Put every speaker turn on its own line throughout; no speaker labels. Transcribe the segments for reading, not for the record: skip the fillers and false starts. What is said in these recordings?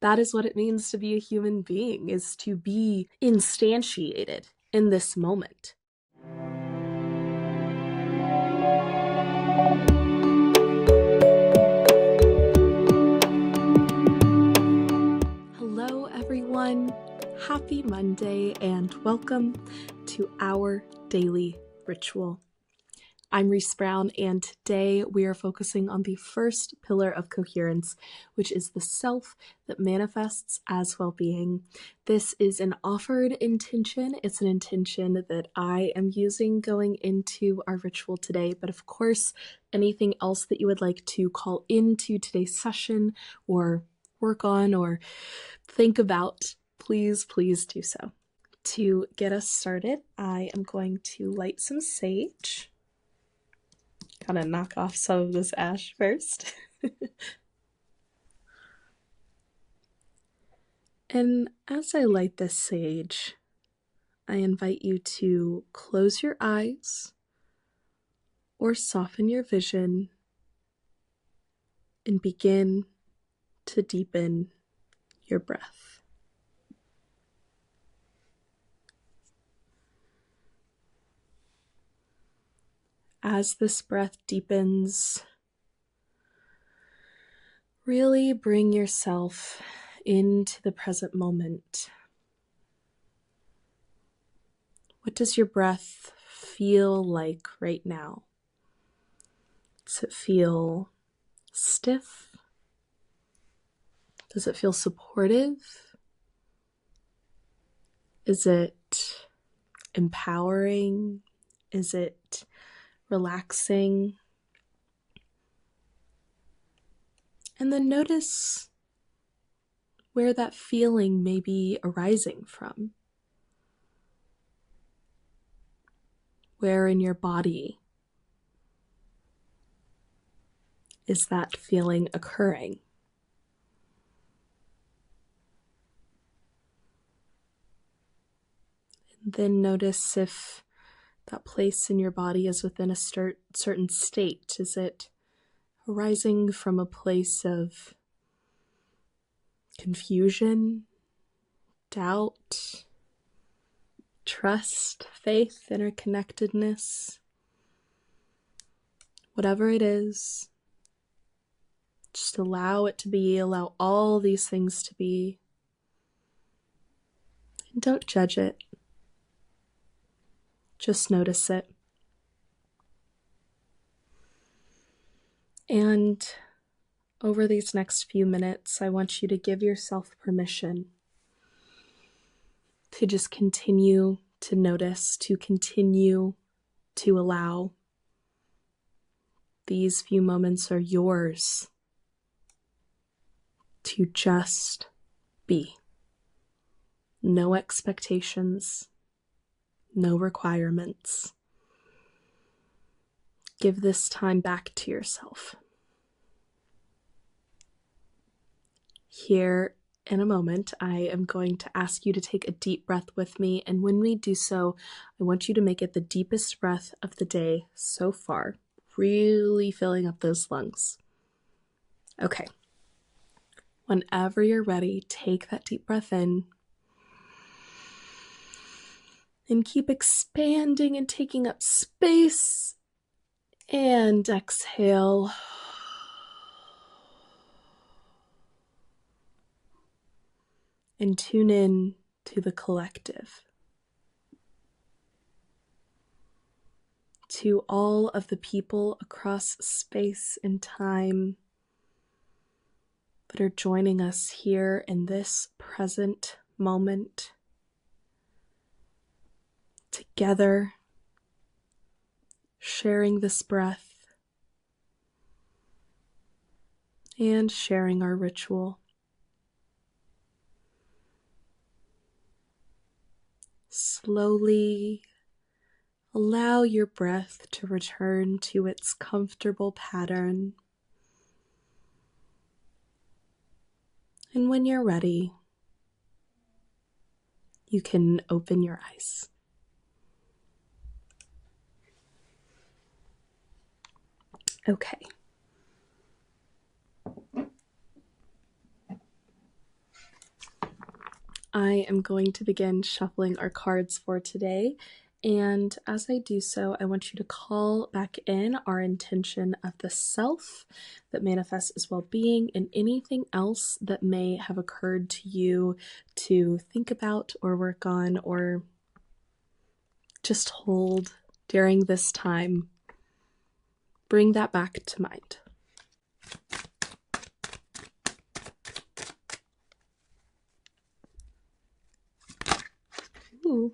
That is what it means to be a human being, is to be instantiated in this moment. Hello, everyone. Happy Monday and welcome to our daily ritual. I'm Reese Brown, and today we are focusing on the first pillar of coherence, which is the self that manifests as well-being. This is an offered intention. It's an intention that I am using going into our ritual today, but of course, anything else that you would like to call into today's session or work on or think about, please do so. To get us started, I am going to light some sage. Gotta knock off some of this ash first. And as I light this sage, I invite you to close your eyes or soften your vision and begin to deepen your breath. As this breath deepens, really bring yourself into the present moment. What does your breath feel like right now? Does it feel stiff? Does it feel supportive? Is it empowering? Is it relaxing? And then notice where that feeling may be arising from. Where in your body is that feeling occurring? And then notice if that place in your body is within a certain state. Is it arising from a place of confusion, doubt, trust, faith, interconnectedness? Whatever it is, just allow it to be, allow all these things to be. And don't judge it. Just notice it. And over these next few minutes, I want you to give yourself permission to just continue to notice, to continue to allow. These few moments are yours to just be. No expectations, no requirements. Give this time back to yourself. Here in a moment, I am going to ask you to take a deep breath with me, and when we do so, I want you to make it the deepest breath of the day so far, really filling up those lungs. Okay. Whenever you're ready, take that deep breath in and keep expanding and taking up space, and exhale. And tune in to the collective, to all of the people across space and time that are joining us here in this present moment, together, sharing this breath and sharing our ritual. Slowly allow your breath to return to its comfortable pattern. And when you're ready, you can open your eyes. Okay. I am going to begin shuffling our cards for today. And as I do so, I want you to call back in our intention of the self that manifests as well-being and anything else that may have occurred to you to think about or work on or just hold during this time. Bring that back to mind. Ooh.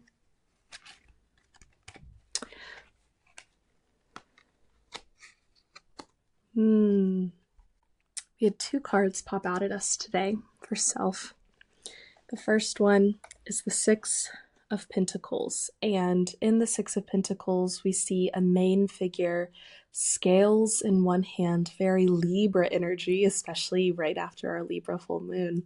We had two cards pop out at us today for self. The first one is the Six of Pentacles. And in the Six of Pentacles, we see a main figure, scales in one hand, very Libra energy, especially right after our Libra full moon.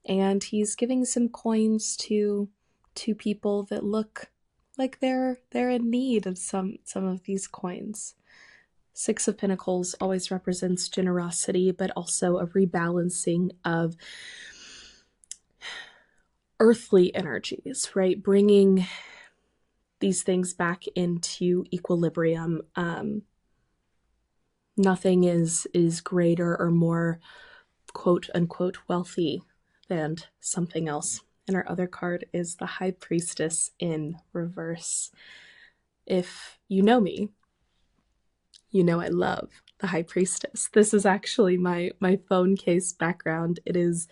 And he's giving some coins to two people that look like they're in need of some of these coins. Six of Pentacles always represents generosity, but also a rebalancing of earthly energies, right? Bringing these things back into equilibrium. Nothing is greater or more quote unquote wealthy than something else. And our other card is the High Priestess in reverse. If you know me, you know I love the High Priestess. This is actually my phone case background. It is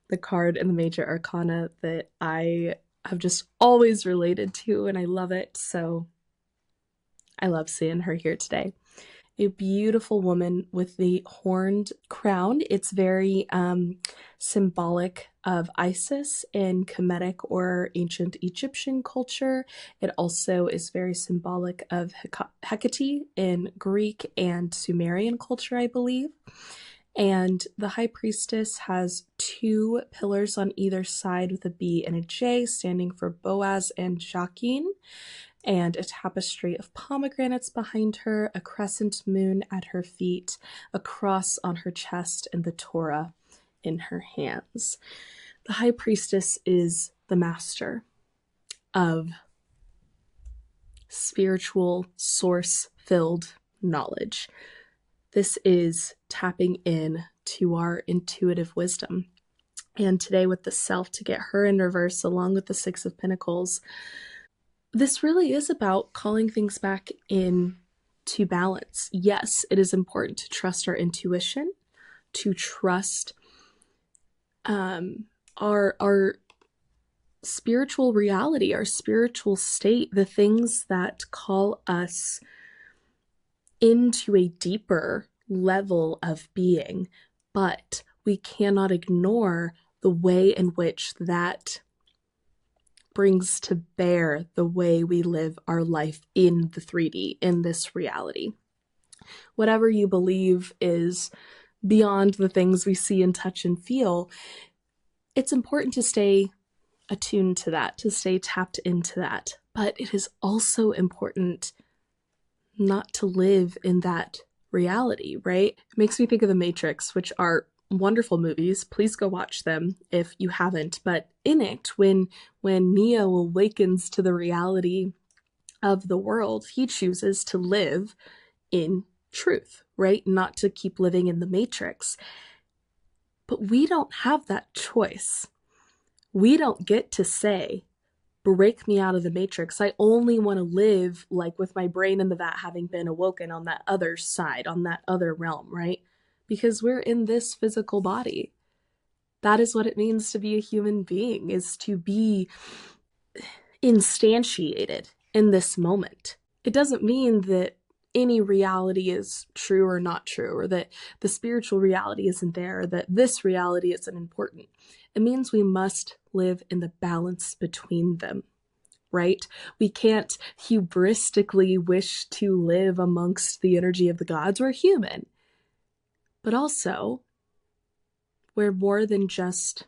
the card in the Major Arcana that I have just always related to, and I love it. So I love seeing her here today. A beautiful woman with the horned crown. It's very symbolic of Isis in Kemetic or ancient Egyptian culture. It also is very symbolic of Hecate in Greek and Sumerian culture, I believe. And the High Priestess has two pillars on either side with a B and a J, standing for Boaz and Jachin, and a tapestry of pomegranates behind her, a crescent moon at her feet, a cross on her chest, and the Torah in her hands. The High Priestess is the master of spiritual, source-filled knowledge. This is tapping in to our intuitive wisdom. And today with the self, to get her in reverse along with the Six of Pentacles, this really is about calling things back into balance. Yes, it is important to trust our intuition, to trust our spiritual reality, our spiritual state, the things that call us into a deeper level of being, but we cannot ignore the way in which that brings to bear the way we live our life in the 3D, in this reality. Whatever you believe is beyond the things we see and touch and feel, it's important to stay attuned to that, to stay tapped into that. But it is also important not to live in that reality, right? It makes me think of The Matrix, which are wonderful movies. Please go watch them if you haven't. But in it, when Neo awakens to the reality of the world, he chooses to live in truth, right? Not to keep living in the Matrix. But we don't have that choice. We don't get to say, break me out of the Matrix. I only want to live like with my brain in the vat, having been awoken on that other side, on that other realm, right? Because we're in this physical body. That is what it means to be a human being, is to be instantiated in this moment. It doesn't mean that any reality is true or not true, or that the spiritual reality isn't there, or that this reality isn't important. It means we must live in the balance between them, right? We can't hubristically wish to live amongst the energy of the gods. We're human. But also, we're more than just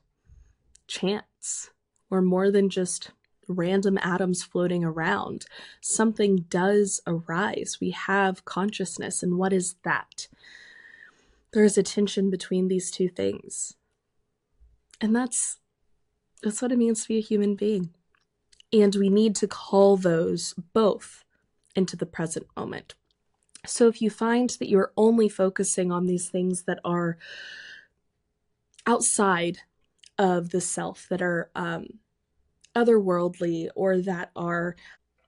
chance. We're more than just random atoms floating around. Something does arise. We have consciousness. And what is that? There is a tension between these two things. And that's That's what it means to be a human being. And we need to call those both into the present moment. So if you find that you're only focusing on these things that are outside of the self, that are otherworldly or that are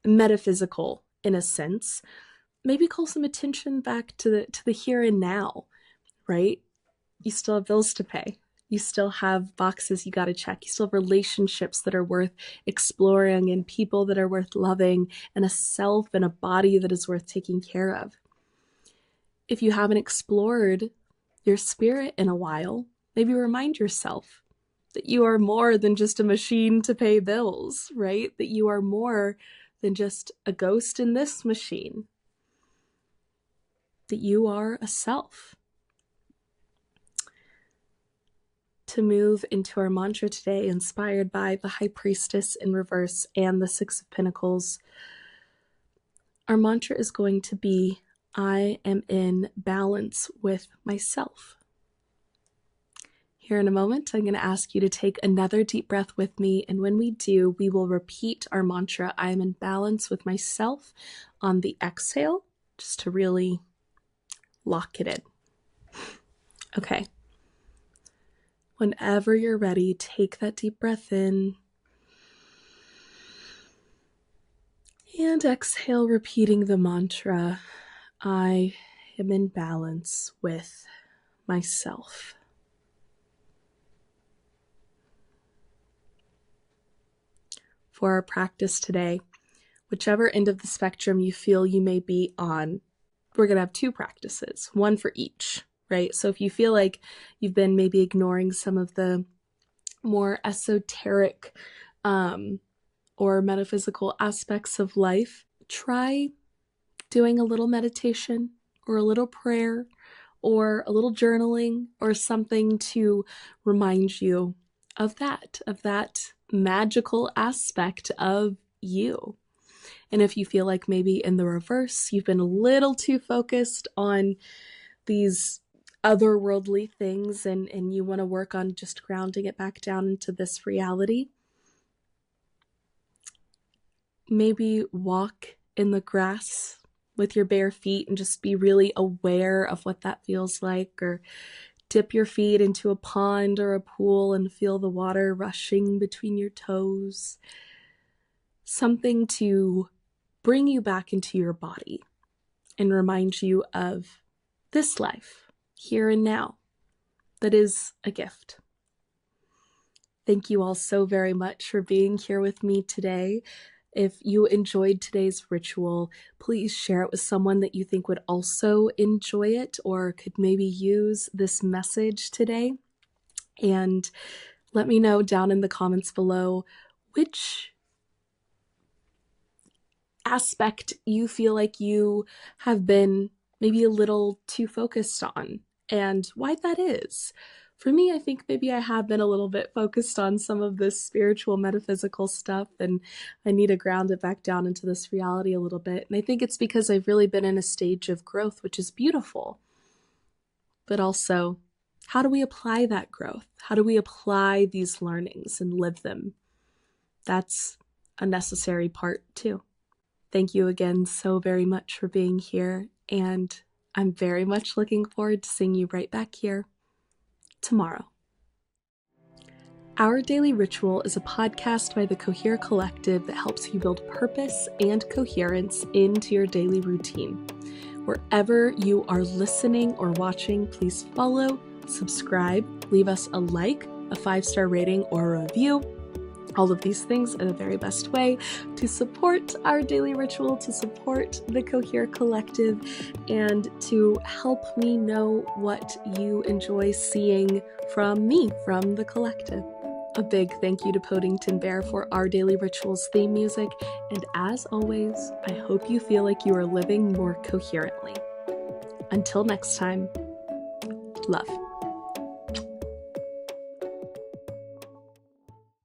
metaphysical in a sense, maybe call some attention back to the here and now, right? You still have bills to pay. You still have boxes you got to check. You still have relationships that are worth exploring and people that are worth loving and a self and a body that is worth taking care of. If you haven't explored your spirit in a while, maybe remind yourself that you are more than just a machine to pay bills, right? That you are more than just a ghost in this machine. That you are a self. To move into our mantra today, inspired by the High Priestess in reverse and the Six of Pentacles, our mantra is going to be, I am in balance with myself. Here in a moment, I'm going to ask you to take another deep breath with me, and when we do, we will repeat our mantra, I am in balance with myself, on the exhale, just to really lock it in. Okay. Whenever you're ready, take that deep breath in and exhale, repeating the mantra, I am in balance with myself. For our practice today, whichever end of the spectrum you feel you may be on, we're going to have two practices, one for each, right? So if you feel like you've been maybe ignoring some of the more esoteric or metaphysical aspects of life, try doing a little meditation or a little prayer or a little journaling or something to remind you of that magical aspect of you. And if you feel like maybe in the reverse, you've been a little too focused on these otherworldly things and you want to work on just grounding it back down into this reality, maybe walk in the grass with your bare feet and just be really aware of what that feels like, or dip your feet into a pond or a pool and feel the water rushing between your toes. Something to bring you back into your body and remind you of this life, here and now, that is a gift. Thank you all so very much for being here with me today. If you enjoyed today's ritual, please share it with someone that you think would also enjoy it or could maybe use this message today. And let me know down in the comments below which aspect you feel like you have been maybe a little too focused on and why that is. For me, I think maybe I have been a little bit focused on some of this spiritual, metaphysical stuff, and I need to ground it back down into this reality a little bit. And I think it's because I've really been in a stage of growth, which is beautiful. But also, how do we apply that growth? How do we apply these learnings and live them? That's a necessary part too. Thank you again so very much for being here, and I'm very much looking forward to seeing you right back here tomorrow. Our Daily Ritual is a podcast by the Cohere Collective that helps you build purpose and coherence into your daily routine. Wherever you are listening or watching, please follow, subscribe, leave us a like, a 5-star rating, or a review. All of these things are the very best way to support our daily ritual, to support the Cohere Collective, and to help me know what you enjoy seeing from me, from the collective. A big thank you to Podington Bear for our daily rituals theme music, and as always, I hope you feel like you are living more coherently. Until next time, love.